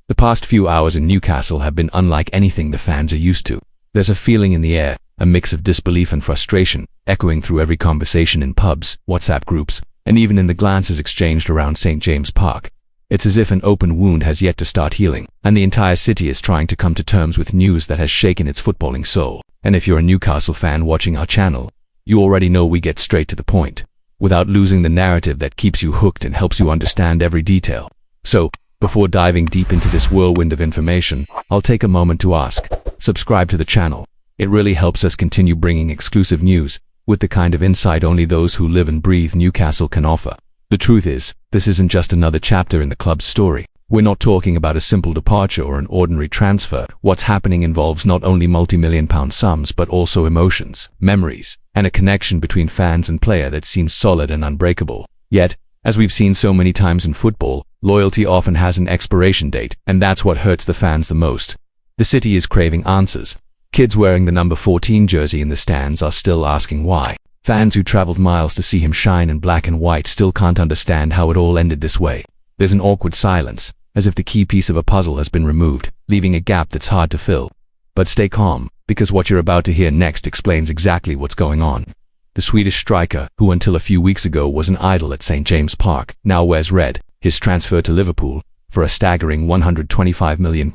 The past few hours in Newcastle have been unlike anything the fans are used to. There's a feeling in the air, a mix of disbelief and frustration, echoing through every conversation in pubs, WhatsApp groups, and even in the glances exchanged around St. James Park. It's as if an open wound has yet to start healing, and the entire city is trying to come to terms with news that has shaken its footballing soul. And if you're a Newcastle fan watching our channel, you already know we get straight to the point, without losing the narrative that keeps you hooked and helps you understand every detail. So, before diving deep into this whirlwind of information, I'll take a moment to ask, subscribe to the channel. It really helps us continue bringing exclusive news, with the kind of insight only those who live and breathe Newcastle can offer. The truth is, this isn't just another chapter in the club's story. We're not talking about a simple departure or an ordinary transfer. What's happening involves not only multi-million-pound sums but also emotions, memories, and a connection between fans and player that seems solid and unbreakable. Yet, as we've seen so many times in football, loyalty often has an expiration date, and that's what hurts the fans the most. The city is craving answers. Kids wearing the number 14 jersey in the stands are still asking why. Fans who traveled miles to see him shine in black and white still can't understand how it all ended this way. There's an awkward silence, as if the key piece of a puzzle has been removed, leaving a gap that's hard to fill. But stay calm, because what you're about to hear next explains exactly what's going on. The Swedish striker, who until a few weeks ago was an idol at St. James Park, now wears red. His transfer to Liverpool, for a staggering £125 million,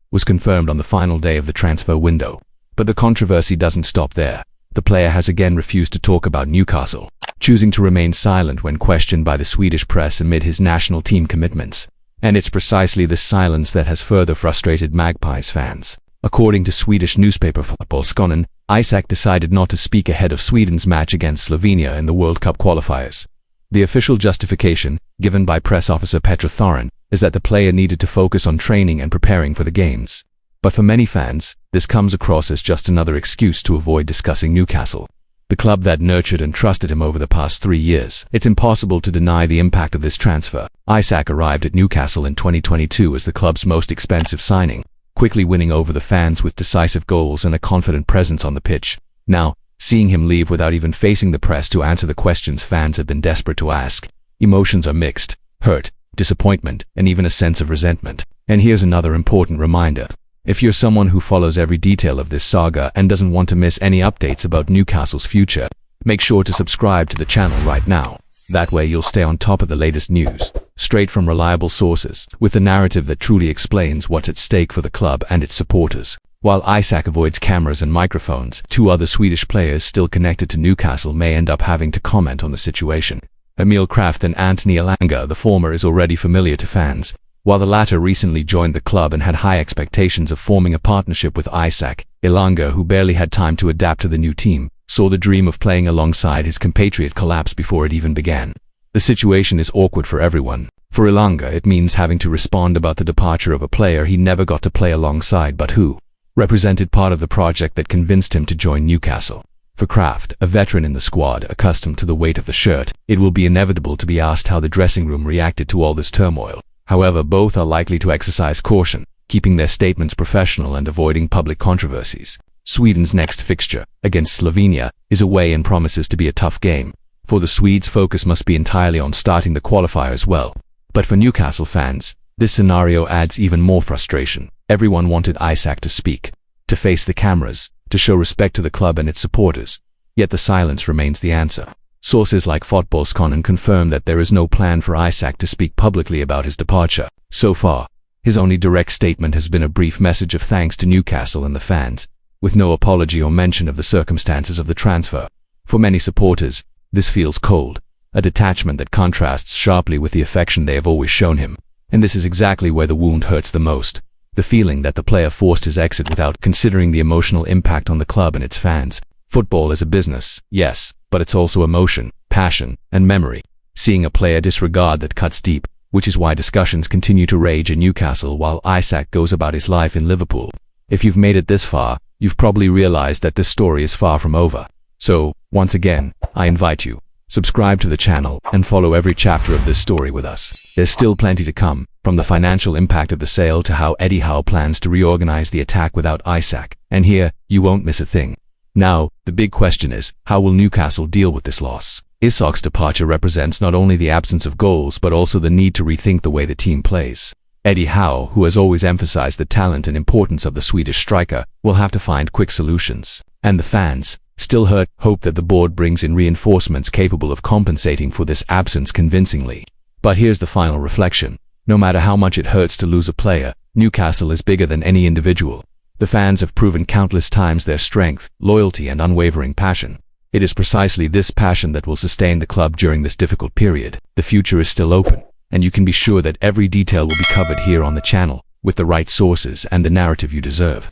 was confirmed on the final day of the transfer window. But the controversy doesn't stop there. The player has again refused to talk about Newcastle, choosing to remain silent when questioned by the Swedish press amid his national team commitments. And it's precisely this silence that has further frustrated Magpies fans. According to Swedish newspaper Fotbollsconen, Isak decided not to speak ahead of Sweden's match against Slovenia in the World Cup qualifiers. The official justification, given by press officer Petra Thorin, is that the player needed to focus on training and preparing for the games. But for many fans, this comes across as just another excuse to avoid discussing Newcastle, the club that nurtured and trusted him over the past 3 years. It's impossible to deny the impact of this transfer. Isak arrived at Newcastle in 2022 as the club's most expensive signing, quickly winning over the fans with decisive goals and a confident presence on the pitch. Now, seeing him leave without even facing the press to answer the questions fans have been desperate to ask, emotions are mixed: hurt, disappointment, and even a sense of resentment. And here's another important reminder. If you're someone who follows every detail of this saga and doesn't want to miss any updates about Newcastle's future, make sure to subscribe to the channel right now. That way you'll stay on top of the latest news, straight from reliable sources, with a narrative that truly explains what's at stake for the club and its supporters. While Isak avoids cameras and microphones, 2 other Swedish players still connected to Newcastle may end up having to comment on the situation. Emil Kraft and Anthony Elanga. The former is already familiar to fans, while the latter recently joined the club and had high expectations of forming a partnership with Isak. Elanga, who barely had time to adapt to the new team, saw the dream of playing alongside his compatriot collapse before it even began. The situation is awkward for everyone. For Elanga, it means having to respond about the departure of a player he never got to play alongside but who represented part of the project that convinced him to join Newcastle. For Kraft, a veteran in the squad accustomed to the weight of the shirt, it will be inevitable to be asked how the dressing room reacted to all this turmoil. However, both are likely to exercise caution, keeping their statements professional and avoiding public controversies. Sweden's next fixture, against Slovenia, is away and promises to be a tough game. For the Swedes, focus must be entirely on starting the qualifiers well. But for Newcastle fans, this scenario adds even more frustration. Everyone wanted Isak to speak, to face the cameras, to show respect to the club and its supporters. Yet the silence remains the answer. Sources like Fotbollsconen confirm that there is no plan for Isak to speak publicly about his departure. So far, his only direct statement has been a brief message of thanks to Newcastle and the fans, with no apology or mention of the circumstances of the transfer. For many supporters, this feels cold, a detachment that contrasts sharply with the affection they have always shown him. And this is exactly where the wound hurts the most. The feeling that the player forced his exit without considering the emotional impact on the club and its fans. Football is a business, yes, but it's also emotion, passion, and memory. Seeing a player disregard that cuts deep, which is why discussions continue to rage in Newcastle while Isak goes about his life in Liverpool. If you've made it this far, you've probably realized that this story is far from over. So, once again, I invite you, subscribe to the channel and follow every chapter of this story with us. There's still plenty to come, from the financial impact of the sale to how Eddie Howe plans to reorganize the attack without Isak. And here, you won't miss a thing. Now, the big question is, how will Newcastle deal with this loss? Isak's departure represents not only the absence of goals but also the need to rethink the way the team plays. Eddie Howe, who has always emphasized the talent and importance of the Swedish striker, will have to find quick solutions. And the fans, still hurt, hope that the board brings in reinforcements capable of compensating for this absence convincingly. But here's the final reflection. No matter how much it hurts to lose a player, Newcastle is bigger than any individual. The fans have proven countless times their strength, loyalty, and unwavering passion. It is precisely this passion that will sustain the club during this difficult period. The future is still open, and you can be sure that every detail will be covered here on the channel, with the right sources and the narrative you deserve.